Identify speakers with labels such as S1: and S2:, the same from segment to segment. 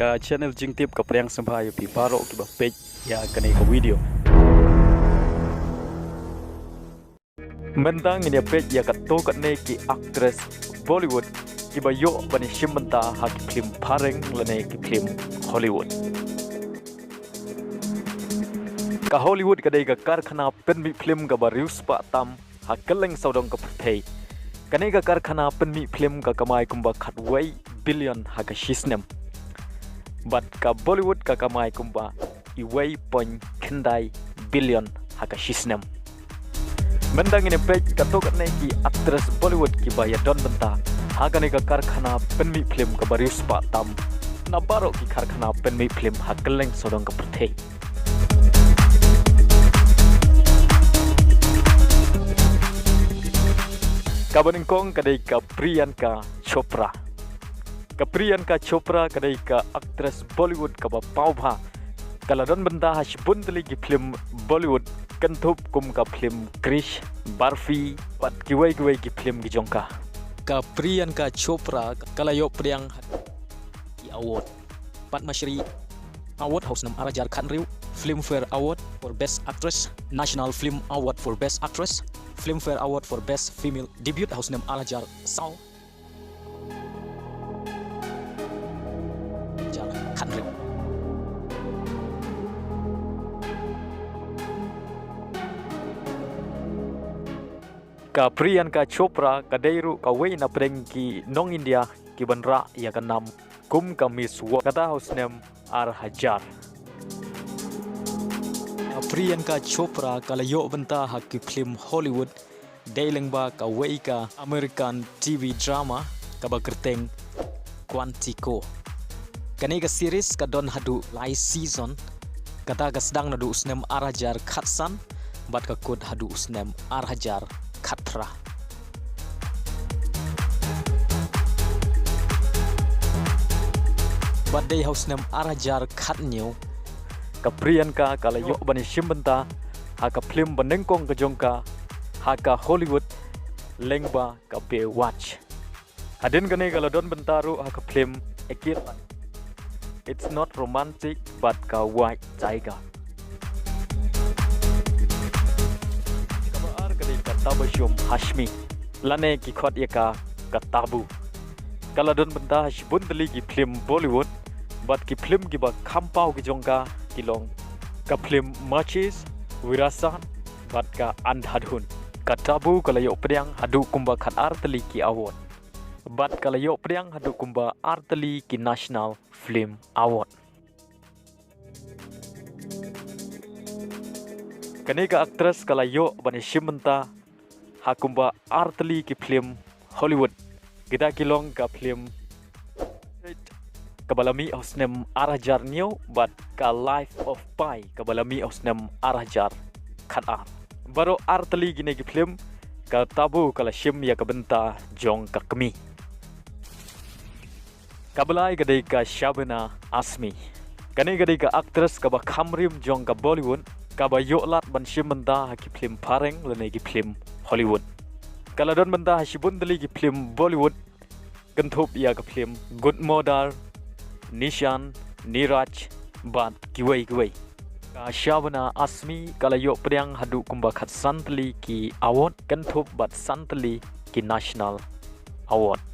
S1: ka channel jingtip ka Phareng sampai pi paro ki ba page ya kane ka video mentang ini page ya ka to ka ne ki actress Bollywood ki ba yo bani shimanta ha ki film Phareng lane ki film Hollywood ka Hollywood ka dei ka karkhana pen mi film ka ba rius pa tam ha keleng saudong ka phei kane ka karkhana pen mi film ka kamai kumba khatwai billion ha ka shisnem but ka Bollywood ka kamai kumba iwai point kendai billion ha ka shisnem mendang ini page ka to ka ki actress Bollywood ki ba ya don benta ha kane ka karkhana pen mi film ka ba rius pa tam na baro ki karkhana pen mi film ha keleng saudong ka phei kabaning kong kadai ka Priyanka Chopra. Ka Priyanka Chopra kadai ka actress Bollywood ka ba paubha. Kaladon benda hasbun tali ki film Bollywood kentup kum ka film Krish, Barfi, pat kiwai ki film ki jongka. Ka Priyanka Chopra kalayo priang ki award. Pat Mashri Award House nam Arajar Khanriu, Filmfare Award for Best Actress, National Film Award for Best Actress, Filmfare Award for Best Female Debut House name Alajar Sao Jar Khanriu. Ka Priyanka Chopra kadairu ka wei na prengki nong India ki banra ya kanam kum ka Miss World kata house name Hajar. Priyanka Chopra kalayo benta haki film Hollywood dailing ba ka wei ka American TV drama ka ba kerteng Quantico kani ka series ka don hadu live season kata ka sedang nadu usnem Arajar Khatsan bat ka kod hadu usnem Arajar Khatra bat day house nem Arajar Khatnyo ka Priyanka kalayo bani shimbenta haka film banengkong ka jongka haka Hollywood lengba ka be watch hadin gane kaladon bentaru haka film ekit it's not romantic but ka white tiger kabar kadi ka tabashum hashmi lane ki khot yaka ka tabu kaladon benta hashbun dali ki film Bollywood but ki film ki ba khampau ki jongka kilong ka film matches wirasan bat ka andhadhun ka tabu kalayo priang hadu kumba khat artali ki award bat kalayo priang hadu kumba artali ki National Film Award kane ka actress kalayo bani shimenta hakumba artali ki film Hollywood kita kilong ka film kabalami osnem Arajar New but ka Life of Pi kabalami osnem Arajar Khatar baro artali gine ki film ka tabu kala shim ya kabenta jong kakmi kabalai gadai ka Shabana Asmi kane gadai ka actress ka ba khamrim jong ka Bollywood ka ba yolat ban shimenta ha ki film Phareng lane ki film Hollywood kaladon benda hashibun dali ki film Bollywood kentup ya ka film Good Model Nishan, Niraj, bat kiwai. Ka Shabana Asmi kalayo priang hadu kumba khat santli ki award kentup bat santli ki National Award.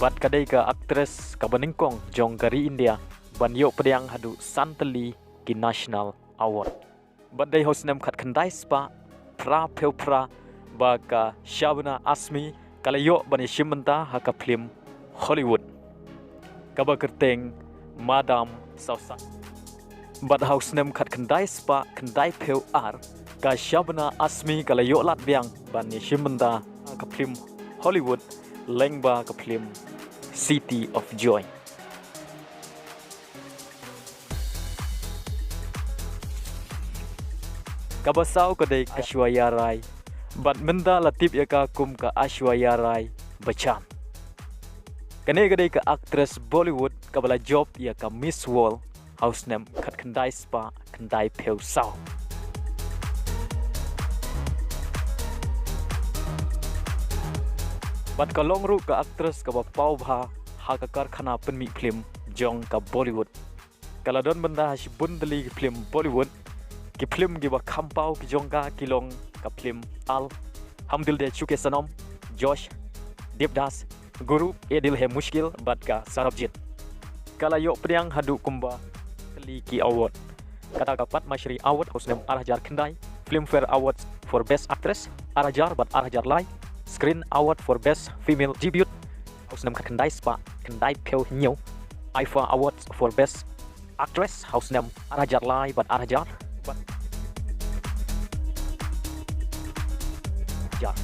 S1: Bat kadai ka actress ka baningkong jong kari India banyo priang hadu santli ki National Award. Badai host nem khat khandai spa pra pra ba ka Shabana Asmi kalayo bani shimenta ha ka film Hollywood. Ka ba kerteng Madam Sausa. Bad house nem khat khandai spa khandai peu ar ka Shabana Asmi kalayo lat biang bani shimenta ha ka film Hollywood lengba ka film City of Joy. Kabasau kadai Aishwarya Rai bat menda latip yaka kum ka Aishwarya Rai Bachchan kane kadai ka actress Bollywood kabala job ya ka Miss World house name kat kendai spa kendai peu sao bat ka long ru ka actress ka pau bha ha ka karkhana penmi film jong ka Bollywood kala don benda si bundali film Bollywood ki film gi ba khampau ki jongka ki long ka film al hamdil de chuke sanom Josh Devdas Guru edil he mushkil bat ka sarabjit kala yo priang hadu kumba kali ki award kata ka Padma Shri award hosnem arajar kendai Filmfare Awards for Best Actress arajar bat arajar lai Screen Award for Best Female Debut hosnem kat kendai spa kendai peu nyo IFA Awards for Best Actress hosnem arajar lai bat arajar bat jar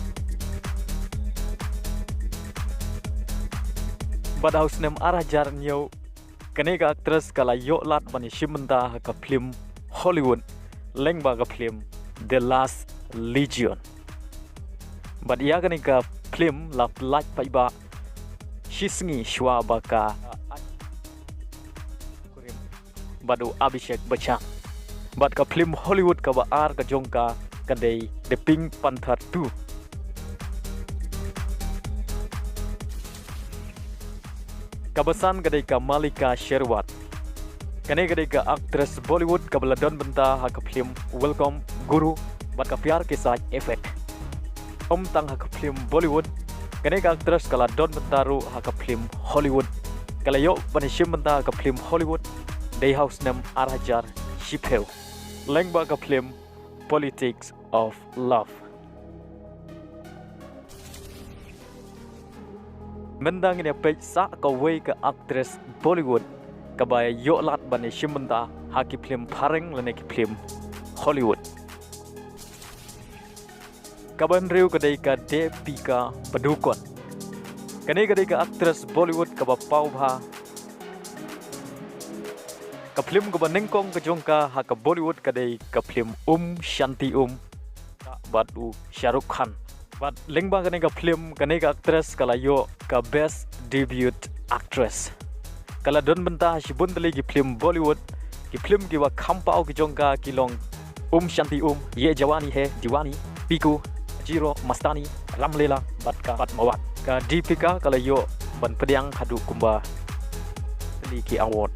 S1: bat hosnem arajar nyo kanega actress kala yo lat bani shimenda ka film Hollywood lengba ka film The Last Legion but ia kanega film la like paiba shisngi shwa baka badu Abhishek Bachchan but ka film Hollywood ka ba ar ka jongka kadai The Pink Panther 2 kabasan kadai ka Malika Sherwat kane kadai ka actress Bollywood ka baladon benta ha ka film Welcome Guru bat ka pyar ke sath effect tang ha ka film Bollywood kane ka actress kala don benta ru ha ka film Hollywood kala yo banishim benta ka film Hollywood day house name arajar shipeu lengba ka film Politics of Love mendang ini pej sa ka way ka actress Bollywood ka bay yo lat bani shimenda ha ki film Phareng lene ki film Hollywood kaban reu ka dei ka Deepika Padukone kane ka dei ka actress Bollywood ka ba pau bha ka film ka banengkong ka jongka ha ka Bollywood ka dei ka film Shanti batu Shah Rukh Khan but lengba kane ka film kane ka actress kala yo ka best debut actress kala don benta shibun dali ki film Bollywood ki film ki wa khampau ki jongka ki long Shanti ye jawani hai diwani Piku Jiro Mastani Ramlela bat ka Fatmawat ka Deepika kala yo ban pediang hadu kumba dali ki award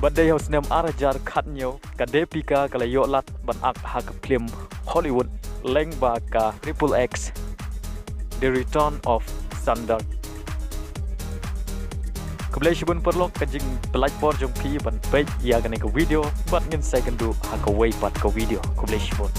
S1: Badai house name arajar khatnyo ka Deepika kala yo lat ban ak ha ka film Hollywood lengba ka Triple X The Return of Sundar Keblai shibun perlok ka jing pelajpor jong pi ban page ya ka video bat ngin second du ha ka way pat ka video keblai shibun